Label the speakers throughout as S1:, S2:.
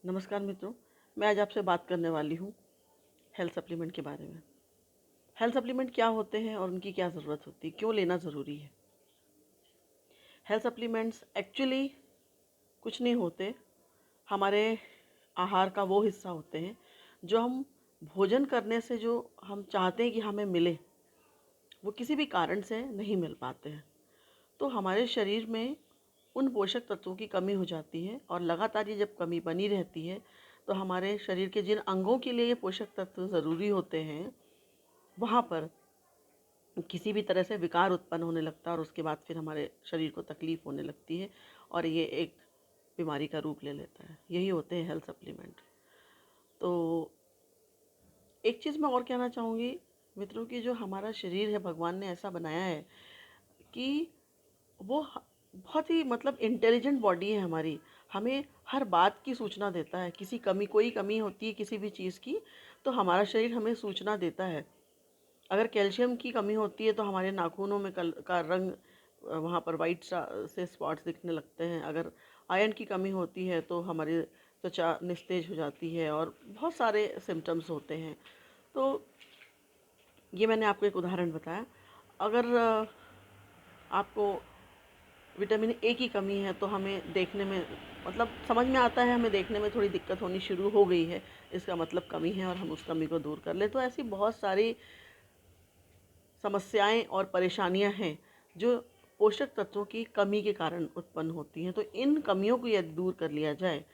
S1: नमस्कार मित्रों, मैं आज आपसे बात करने वाली हूँ हेल्थ सप्लीमेंट के बारे में। हेल्थ सप्लीमेंट क्या होते हैं और उनकी क्या ज़रूरत होती है, क्यों लेना ज़रूरी है। हेल्थ सप्लीमेंट्स एक्चुअली कुछ नहीं होते, हमारे आहार का वो हिस्सा होते हैं जो हम भोजन करने से जो हम चाहते हैं कि हमें मिले, वो किसी भी कारण से नहीं मिल पाते हैं। तो हमारे शरीर में उन पोषक तत्वों की कमी हो जाती है और लगातार ये जब कमी बनी रहती है तो हमारे शरीर के जिन अंगों के लिए ये पोषक तत्व ज़रूरी होते हैं वहाँ पर किसी भी तरह से विकार उत्पन्न होने लगता है और उसके बाद फिर हमारे शरीर को तकलीफ़ होने लगती है और ये एक बीमारी का रूप ले लेता है। यही होते हैं हेल्थ सप्लीमेंट। तो एक चीज़ मैं और कहना चाहूँगी मित्रों की, जो हमारा शरीर है भगवान ने ऐसा बनाया है कि वो बहुत ही मतलब इंटेलिजेंट बॉडी है हमारी। हमें हर बात की सूचना देता है, किसी कमी कोई कमी होती है किसी भी चीज़ की तो हमारा शरीर हमें सूचना देता है। अगर कैल्शियम की कमी होती है तो हमारे नाखूनों में का रंग वहाँ पर वाइट से स्पॉट्स दिखने लगते हैं। अगर आयरन की कमी होती है तो हमारी त्वचा निस्तेज हो जाती है और बहुत सारे सिम्टम्स होते हैं। तो ये मैंने आपको एक उदाहरण बताया। अगर आपको विटामिन ए की कमी है तो हमें देखने में मतलब समझ में आता है, हमें देखने में थोड़ी दिक्कत होनी शुरू हो गई है, इसका मतलब कमी है और हम उस कमी को दूर कर ले। तो ऐसी बहुत सारी समस्याएं और परेशानियां हैं जो पोषक तत्वों की कमी के कारण उत्पन्न होती हैं। तो इन कमियों को यदि दूर कर लिया जाए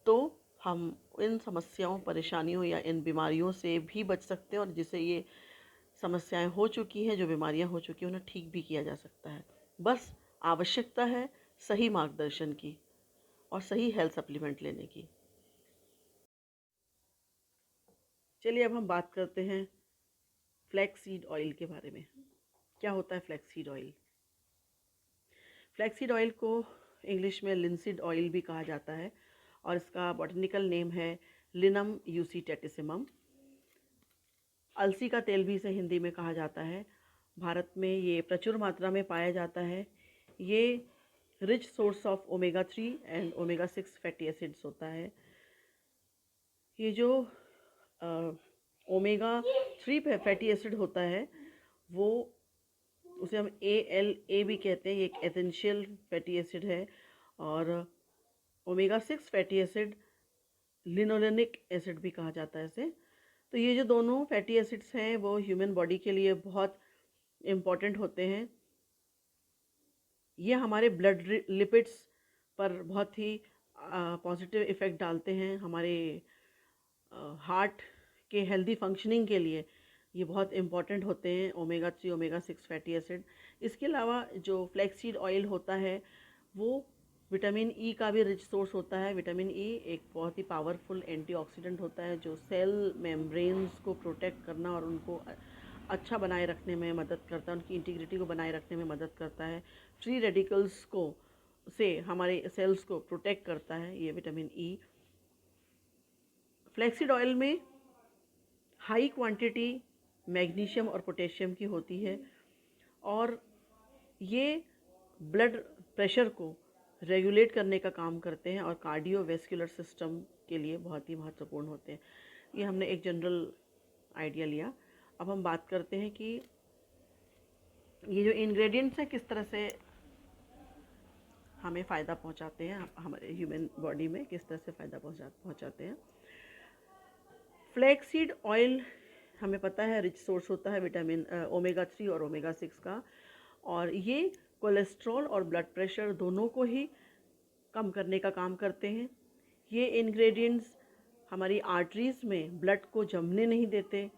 S1: तो हम इन समस्याओं, परेशानियों या इन बीमारियों से भी बच सकते हैं और जिससे ये समस्याएं हो चुकी हैं, जो बीमारियां हो चुकी हैं, उन्हें ठीक भी किया जा सकता है। बस आवश्यकता है सही मार्गदर्शन की और सही हेल्थ सप्लीमेंट लेने की। चलिए अब हम बात करते हैं फ्लैक्स सीड ऑयल के बारे में। क्या होता है flax seed oil? Flax seed oil को इंग्लिश में लिनसीड ऑयल भी कहा जाता है और इसका बॉटनिकल नेम है लिनम यूसीटेटिसिमम। अलसी का तेल भी इसे हिंदी में कहा जाता है। भारत में ये प्रचुर मात्रा में पाया जाता है। ये rich source of omega 3 and omega 6 fatty acids होता है। ये जो ओमेगा 3 फैटी एसिड होता है वो उसे हम ALA भी कहते हैं, ये एक एसेंशियल फैटी एसिड है। और omega 6 fatty acid linolenic acid भी कहा जाता है इसे। तो ये जो दोनों फैटी एसिड्स हैं वो ह्यूमन बॉडी के लिए बहुत इम्पॉर्टेंट होते हैं। ये हमारे ब्लड लिपिड्स पर बहुत ही पॉजिटिव इफ़ेक्ट डालते हैं। हमारे हार्ट के हेल्दी फंक्शनिंग के लिए ये बहुत इम्पॉर्टेंट होते हैं ओमेगा 3 ओमेगा 6 फैटी एसिड। इसके अलावा जो फ्लैक्सीड ऑयल होता है वो विटामिन ई का भी रिच सोर्स होता है। विटामिन ई एक बहुत ही पावरफुल एंटीऑक्सीडेंट होता है जो सेल मेम्ब्रेन्स को प्रोटेक्ट करना और उनको अच्छा बनाए रखने में मदद करता है, उनकी इंटीग्रिटी को बनाए रखने में मदद करता है। फ्री रेडिकल्स को से हमारे सेल्स को प्रोटेक्ट करता है ये विटामिन ई। फ्लैक्सीड ऑयल में हाई क्वांटिटी मैग्नीशियम और पोटेशियम की होती है और ये ब्लड प्रेशर को रेगुलेट करने का काम करते हैं और कार्डियोवैस्कुलर सिस्टम के लिए बहुत ही महत्वपूर्ण होते हैं। ये हमने एक जनरल आइडिया लिया। अब हम बात करते हैं कि ये जो इंग्रेडिएंट्स हैं किस तरह से हमें फ़ायदा पहुंचाते हैं, हमारे ह्यूमन बॉडी में किस तरह से फ़ायदा पहुंचाते हैं। फ्लैक्सीड ऑयल हमें पता है रिच सोर्स होता है विटामिन ओमेगा 3 और ओमेगा 6 का, और ये कोलेस्ट्रॉल और ब्लड प्रेशर दोनों को ही कम करने का काम करते हैं। ये इंग्रेडिएंट्स हमारी आर्टरीज़ में ब्लड को जमने नहीं देते।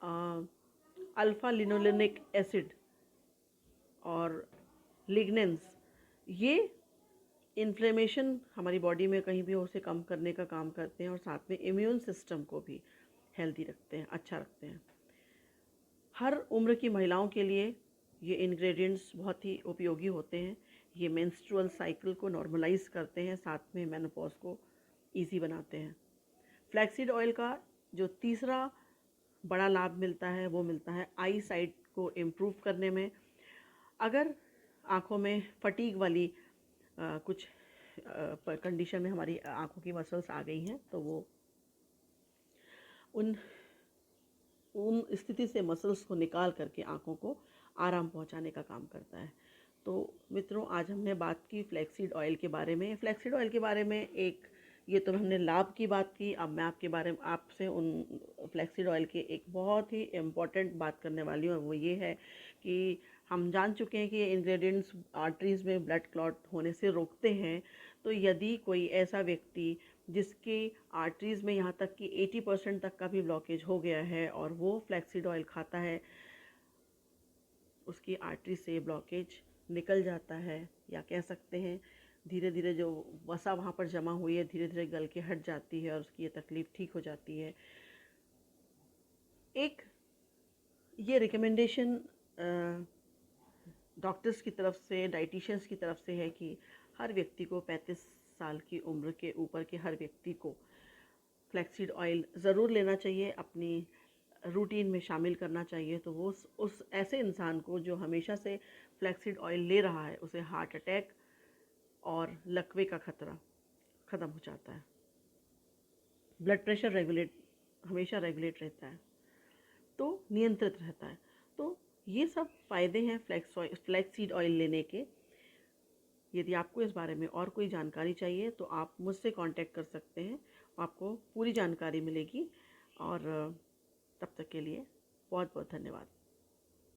S1: अल्फ़ा लिनोलेनिक एसिड और लिग्नेंस ये इन्फ्लेमेशन हमारी बॉडी में कहीं भी हो उसे कम करने का काम करते हैं और साथ में इम्यून सिस्टम को भी हेल्दी रखते हैं, अच्छा रखते हैं। हर उम्र की महिलाओं के लिए ये इंग्रेडिएंट्स बहुत ही उपयोगी होते हैं। ये मेंस्ट्रुअल साइकिल को नॉर्मलाइज करते हैं, साथ में मेनोपॉज को इजी बनाते हैं। फ्लैक्सीड ऑयल का जो तीसरा बड़ा लाभ मिलता है वो मिलता है आई साइट को इम्प्रूव करने में। अगर आँखों में फटीग वाली कुछ कंडीशन में हमारी आँखों की मसल्स आ गई हैं, तो वो उन उन स्थिति से मसल्स को निकाल करके आँखों को आराम पहुँचाने का काम करता है। तो मित्रों, आज हमने बात की फ्लैक्सीड ऑयल के बारे में। फ्लैक्सीड ऑयल के बारे में ये तो हमने लाभ की बात की। अब मैं आपसे उन फ्लैक्सीड ऑयल के एक बहुत ही इम्पॉर्टेंट बात करने वाली हूँ, और वो ये है कि हम जान चुके हैं कि ये इंग्रेडिएंट्स आर्टरीज़ में ब्लड क्लॉट होने से रोकते हैं। तो यदि कोई ऐसा व्यक्ति जिसके आर्टरीज़ में यहाँ तक कि 80% तक का भी ब्लॉकेज हो गया है और वो फ्लैक्सीड ऑयल खाता है, उसकी आर्टरी से ब्लॉकेज निकल जाता है, या कह सकते हैं धीरे धीरे जो वसा वहाँ पर जमा हुई है धीरे धीरे गल के हट जाती है और उसकी ये तकलीफ़ ठीक हो जाती है। एक ये रिकमेंडेशन डॉक्टर्स की तरफ से, डाइटिशियंस की तरफ से है कि हर व्यक्ति को 35 साल की उम्र के ऊपर के हर व्यक्ति को फ्लैक्सीड ऑयल ज़रूर लेना चाहिए, अपनी रूटीन में शामिल करना चाहिए। तो वो उस ऐसे इंसान को जो हमेशा से फ्लैक्सीड ऑयल ले रहा है, उसे हार्ट अटैक और लकवे का खतरा ख़त्म हो जाता है। ब्लड प्रेशर हमेशा रेगुलेट रहता है, तो नियंत्रित रहता है। तो ये सब फ़ायदे हैं फ्लैक्सीड ऑयल लेने के। यदि आपको इस बारे में और कोई जानकारी चाहिए तो आप मुझसे कांटेक्ट कर सकते हैं, आपको पूरी जानकारी मिलेगी। और तब तक के लिए बहुत बहुत धन्यवाद।